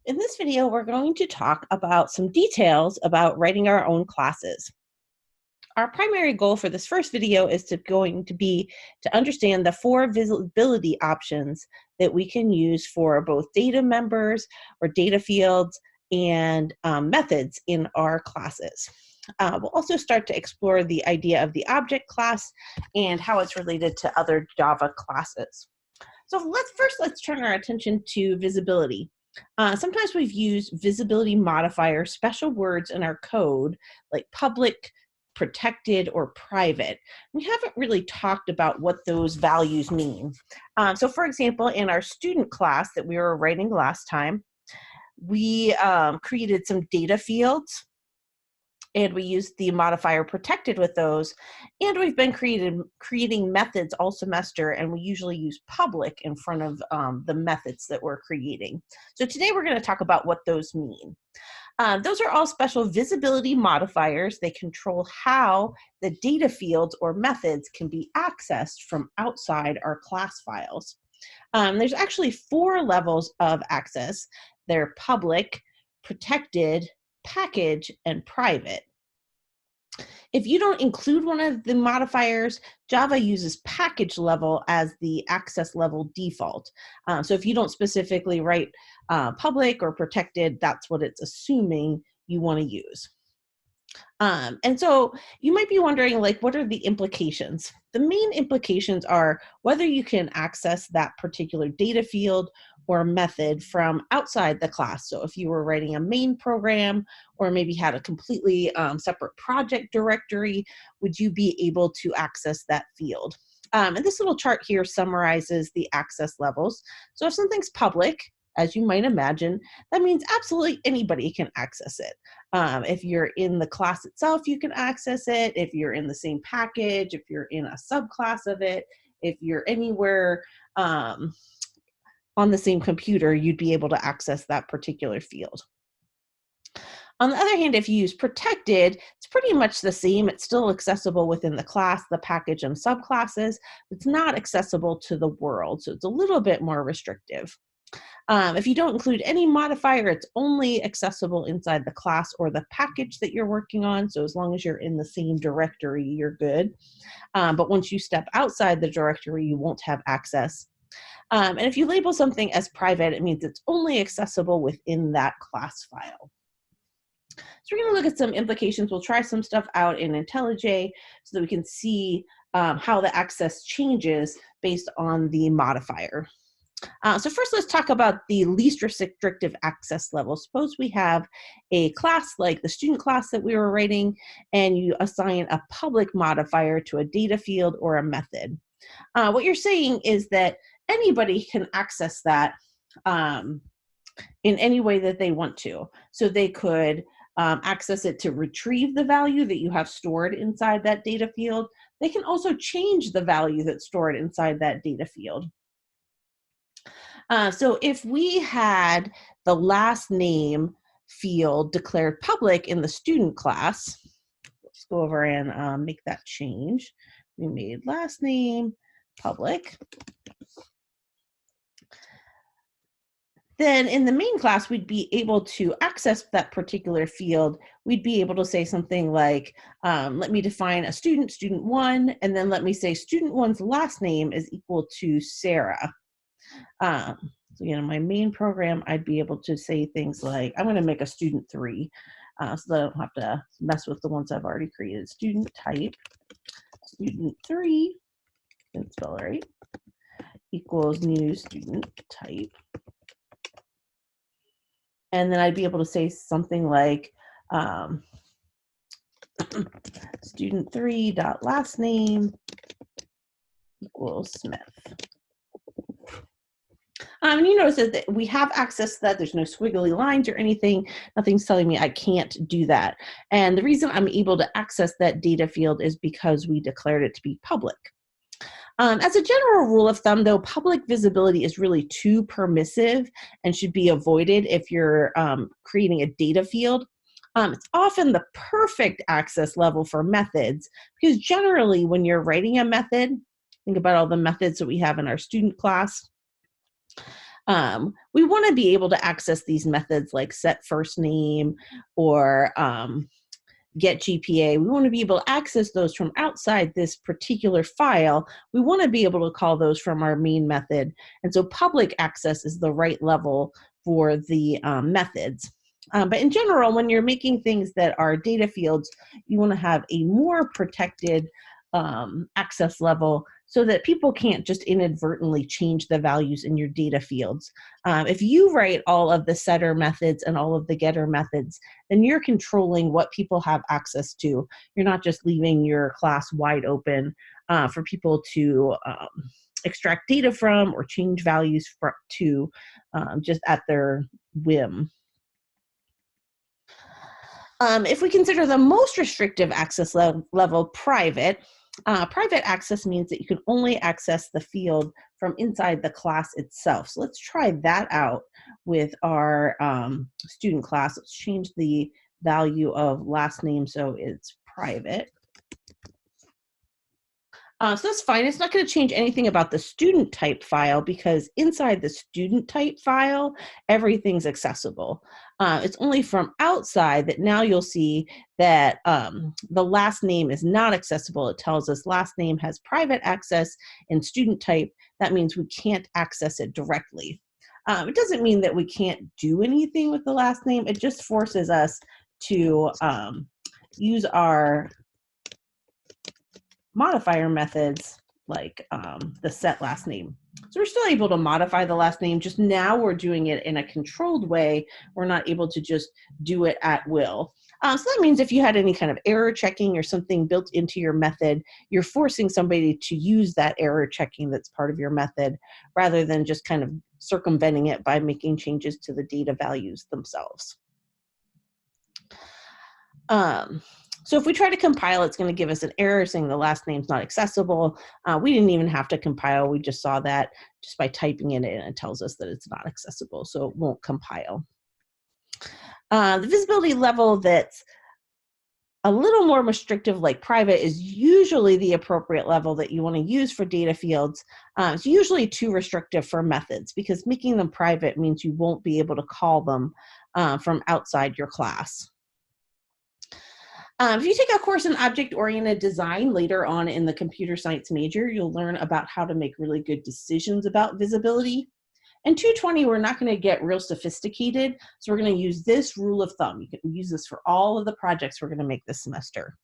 In this video, we're going to talk about some details about writing our own classes. Our primary goal for this first video is to understand the 4 visibility options that we can use for both data members or data fields and methods in our classes. We'll also start to explore the idea of the object class and how it's related to other Java classes. So let's turn our attention to visibility. Sometimes we've used visibility modifier special words in our code, like public, protected, or private. We haven't really talked about what those values mean. So for example, in our student class that we were writing last time, we created some data fields, and we used the modifier protected with those. And we've been creating methods all semester, and we usually use public in front of the methods that we're creating. So today we're going to talk about what those mean. Those are all special visibility modifiers. They control how the data fields or methods can be accessed from outside our class files. There's actually 4 levels of access. They're public, protected, package, and private. If you don't include one of the modifiers, Java uses package level as the access level default. So if you don't specifically write public or protected, that's what it's assuming you want to use. And so you might be wondering, like, what are the implications? The main implications are whether you can access that particular data field or method from outside the class. So if you were writing a main program or maybe had a completely separate project directory, would you be able to access that field? And this little chart here summarizes the access levels. So if something's public, as you might imagine, that means absolutely anybody can access it. If you're in the class itself, you can access it. If you're in the same package, if you're in a subclass of it, if you're anywhere on the same computer, you'd be able to access that particular field. On the other hand, if you use protected, it's pretty much the same. It's still accessible within the class, the package, and subclasses. It's not accessible to the world, so it's a little bit more restrictive. If you don't include any modifier, it's only accessible inside the class or the package that you're working on. So as long as you're in the same directory, you're good. But once you step outside the directory, you won't have access. And if you label something as private, it means it's only accessible within that class file. So we're going to look at some implications. We'll try some stuff out in IntelliJ so that we can see how the access changes based on the modifier. So first, let's talk about the least restrictive access level. Suppose we have a class like the student class that we were writing, and you assign a public modifier to a data field or a method. What you're saying is that anybody can access that in any way that they want to. So they could access it to retrieve the value that you have stored inside that data field. They can also change the value that's stored inside that data field. So if we had the last name field declared public in the student class, let's go over and make that change. We made last name public. Then in the main class, we'd be able to access that particular field. We'd be able to say something like, let me define a student, student 1, and then let me say student 1's last name is equal to Sarah. So in my main program, I'd be able to say things like, I'm going to make a student 3 so that I don't have to mess with the ones I've already created. Student type, student 3, didn't spell it right, equals new student type. And then I'd be able to say something like student 3 dot last name equals Smith. And you notice that we have access to that. There's no squiggly lines or anything. Nothing's telling me I can't do that. And the reason I'm able to access that data field is because we declared it to be public. As a general rule of thumb, though, public visibility is really too permissive and should be avoided if you're creating a data field. It's often the perfect access level for methods, because generally when you're writing a method, think about all the methods that we have in our student class. We want to be able to access these methods like set first name or get GPA. We want to be able to access those from outside this particular file. We want to be able to call those from our main method. And so public access is the right level for the methods. But in general, when you're making things that are data fields, you want to have a more protected access level so that people can't just inadvertently change the values in your data fields. If you write all of the setter methods and all of the getter methods, then you're controlling what people have access to. You're not just leaving your class wide open for people to extract data from or change values to just at their whim. If we consider the most restrictive access level private, private access means that you can only access the field from inside the class itself. So let's try that out with our student class. Let's change the value of last name so it's private. So that's fine. It's not going to change anything about the student type file because inside the student type file, everything's accessible. It's only from outside that now you'll see that the last name is not accessible. It tells us last name has private access in student type. That means we can't access it directly. It doesn't mean that we can't do anything with the last name. It just forces us to use our modifier methods like the set last name. So we're still able to modify the last name, just now we're doing it in a controlled way. We're not able to just do it at will. So that means if you had any kind of error checking or something built into your method, you're forcing somebody to use that error checking that's part of your method rather than just kind of circumventing it by making changes to the data values themselves. So if we try to compile, it's going to give us an error saying the last name's not accessible. We didn't even have to compile. We just saw that just by typing it in, it tells us that it's not accessible, so it won't compile. The visibility level that's a little more restrictive, like private, is usually the appropriate level that you want to use for data fields. It's usually too restrictive for methods because making them private means you won't be able to call them from outside your class. If you take a course in object-oriented design later on in the computer science major, you'll learn about how to make really good decisions about visibility. In 220, we're not going to get real sophisticated, so we're going to use this rule of thumb. You can use this for all of the projects we're going to make this semester.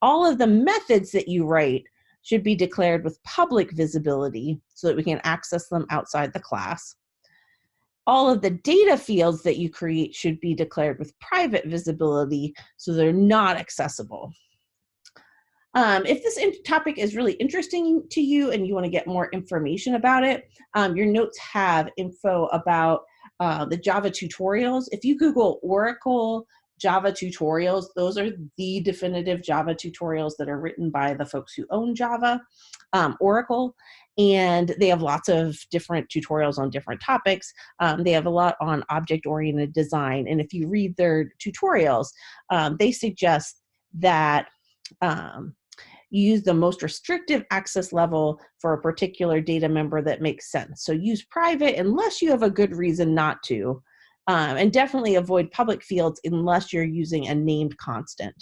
All of the methods that you write should be declared with public visibility so that we can access them outside the class. All of the data fields that you create should be declared with private visibility so they're not accessible. If this topic is really interesting to you and you want to get more information about it, your notes have info about the Java tutorials. If you Google Oracle Java tutorials, those are the definitive Java tutorials that are written by the folks who own Java, Oracle. And they have lots of different tutorials on different topics. They have a lot on object-oriented design. And if you read their tutorials, they suggest that you use the most restrictive access level for a particular data member that makes sense. So use private unless you have a good reason not to. And definitely avoid public fields unless you're using a named constant.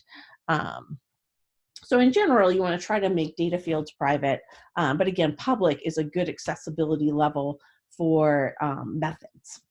So in general, you want to try to make data fields private, but again, public is a good accessibility level for methods.